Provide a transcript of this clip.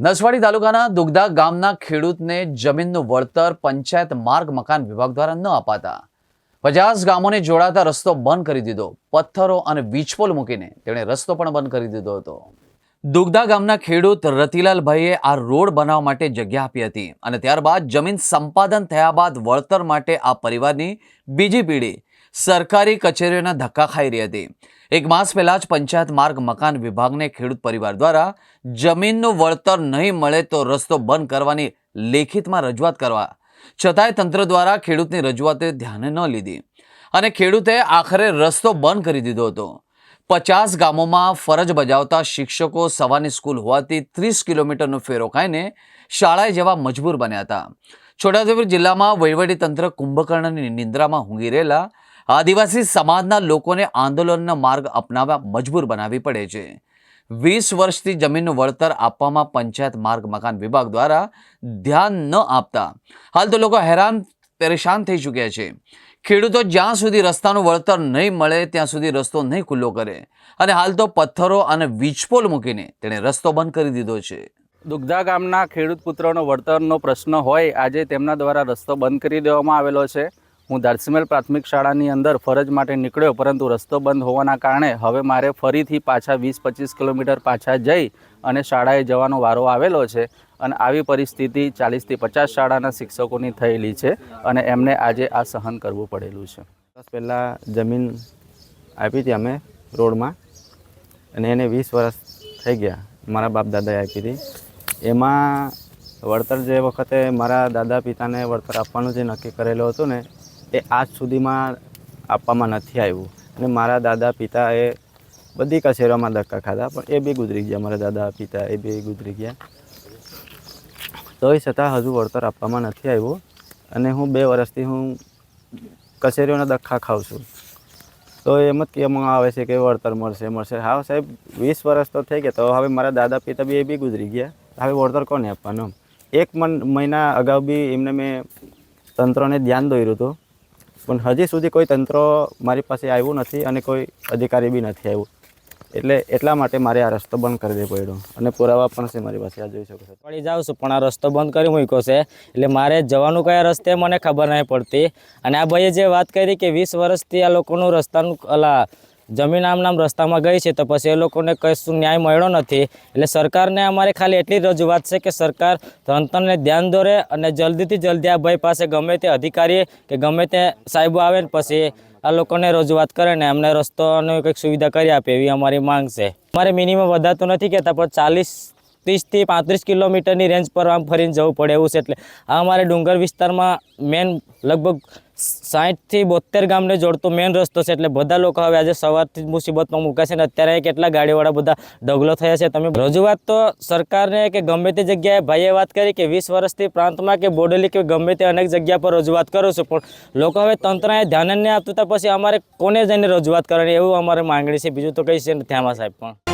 નસવાડી તાલુકાના દુગદા ગામના ખેડૂતને જમીનનું વળતર પંચાયત માર્ગ મકાન વિભાગ દ્વારા ન અપાતા 50 ગામોને જોડાતા રસ્તો બંધ કરી દીધો। પથ્થરો અને વીજપોલ મૂકીને તેણે રસ્તો પણ બંધ કરી દીધો હતો। દુગદા ગામના ખેડૂત રતિલાલભાઈએ આ રોડ બનાવવા માટે જગ્યા આપી હતી અને ત્યારબાદ જમીન સંપાદન થયા બાદ વળતર માટે આ પરિવારની બીજી પેઢી સરકારી કચેરીઓના ધક્કા ખાઈ રહી હતી। એક માસ પહેલા જ પંચાયત માર્ગ મકાન વિભાગને ખેડૂત પરિવાર દ્વારા જમીનનું વળતર નહીં મળે તો રસ્તો બંધ કરવાની લેખિતમાં રજૂઆત કરવા છતાંય તંત્ર દ્વારા ખેડૂતની રજૂઆતે ધ્યાને ન લીધી અને ખેડૂતે આખરે રસ્તો બંધ કરી દીધો હતો। 50 ગામોમાં ફરજ બજાવતા શિક્ષકો સવારની સ્કૂલ હોવાથી 30 કિલોમીટરનો ફેરો ખાઈને શાળાએ જવા મજબૂર બન્યા હતા। છોટાઉદેપુર જિલ્લામાં વહીવટીતંત્ર કુંભકર્ણની નિંદ્રામાં ઊંઘી રહેલા આદિવાસી સમાજના લોકોને આંદોલનનો માર્ગ અપનાવવા મજબૂર બનાવવી પડે છે। 20 વર્ષથી જમીનનું વળતર આપવામાં પંચાયત માર્ગ મકાન વિભાગ દ્વારા ધ્યાન ન આપતા હાલ તો લોકો હેરાન પરેશાન થઈ ચૂક્યા છે। ખેડૂતો જ્યાં સુધી રસ્તાનું વળતર નહીં મળે ત્યાં સુધી રસ્તો નહીં ખુલ્લો કરે અને હાલ તો પથ્થરો અને વીજપોલ મૂકીને તેણે રસ્તો બંધ કરી દીધો છે। દુગદા ગામના ખેડૂત પુત્રોનો વળતરનો પ્રશ્ન હોય આજે તેમના દ્વારા રસ્તો બંધ કરી દેવામાં આવેલો છે। હું દારસીમેલ પ્રાથમિક શાળાની અંદર ફરજ માટે નીકળ્યો, પરંતુ રસ્તો બંધ હોવાના કારણે હવે મારે ફરીથી પાછા 20-25 કિલોમીટર પાછા જઈ અને શાળાએ જવાનો વારો આવેલો છે અને આવી પરિસ્થિતિ 40થી 50 શાળાના શિક્ષકોની થયેલી છે અને એમને આજે આ સહન કરવું પડેલું છે। પહેલાં જમીન આપી હતી અમે રોડમાં અને એને 20 વર્ષ થઈ ગયા, મારા બાપ દાદાએ આપી હતી। એમાં વળતર જે વખતે મારા દાદા પિતાને વળતર આપવાનું જે નક્કી કરેલું હતું ને એ આજ સુધીમાં આપવામાં નથી આવ્યું અને મારા દાદા પિતાએ બધી કચેરીઓમાં ધક્કા ખાધા પણ એ બી ગુજરી ગયા। મારા દાદા પિતા એ બી ગુજરી ગયા, તોય છતાં હજુ વળતર આપવામાં નથી આવ્યું અને હું 2 વર્ષથી હું કચેરીઓના ધક્કા ખાઉં છું। તો એમ જ કહેવામાં આવે છે કે વળતર મળશે। હા સાહેબ, 20 વર્ષ તો થઈ ગયા, તો હવે મારા દાદા પિતા બી એ બી ગુજરી ગયા, હવે વળતર કોને આપવાનું? 1 મહિના અગાઉ બી એમને મેં તંત્રને ધ્યાન દોર્યું હતું પણ હજી સુધી કોઈ તંત્ર મારી પાસે આવ્યું નથી અને કોઈ અધિકારી બી નથી આવ્યું, એટલે એટલા માટે મારે આ રસ્તો બંધ કરી દેવો પડ્યો અને પુરાવા પણ છે મારી પાસે, આ જોઈ શકો છો। પડી જાઉં છું પણ આ રસ્તો બંધ કરી મૂક્યો છે એટલે મારે જવાનું કયા રસ્તે મને ખબર નહીં પડતી। અને આ ભાઈએ જે વાત કરી કે 20 વર્ષથી આ લોકોનું રસ્તાનું જમીન આમ રસ્તામાં ગઈ છે તો પછી એ લોકોને કશું ન્યાય મળ્યો નથી। એટલે સરકારને અમારે ખાલી એટલી રજૂઆત છે કે સરકાર તંત્રને ધ્યાન દોરે અને જલ્દીથી જલ્દી આ ભાઈ પાસે ગમે તે અધિકારી કે ગમે તે સાહેબો આવે ને પછી આ લોકોને રજૂઆત કરે ને એમને રસ્તોની કંઈક સુવિધા કરી આપે એવી અમારી માંગ છે। અમારે મિનિમમ વધારતું નથી કહેતા પણ 30થી 35 કિલોમીટરની રેન્જ પર આમ ફરીને જવું પડે એવું છે। એટલે આ અમારે ડુંગર વિસ્તારમાં મેન લગભગ 60થી 72 ગામને જોડતો મેન રસ્તો છે। એટલે બધા લોકો હવે આજે સવારથી જ મુસીબતમાં મુકાશે ને અત્યારે કેટલા ગાડીવાળા બધા ઢગલો થયા છે। તમે રજૂઆત તો સરકારને કે ગમે તે જગ્યાએ ભાઈએ વાત કરી કે 20 વર્ષથી પ્રાંતમાં કે બોડેલી કે ગમે તે અનેક જગ્યા પર રજૂઆત કરું છું પણ લોકો હવે તંત્રએ ધ્યાન નહીં આપતું તો પછી અમારે કોને જઈને રજૂઆત કરવાની એવું અમારે માંગણી છે, બીજું તો કંઈ છે નથી આમાં સાહેબ। પણ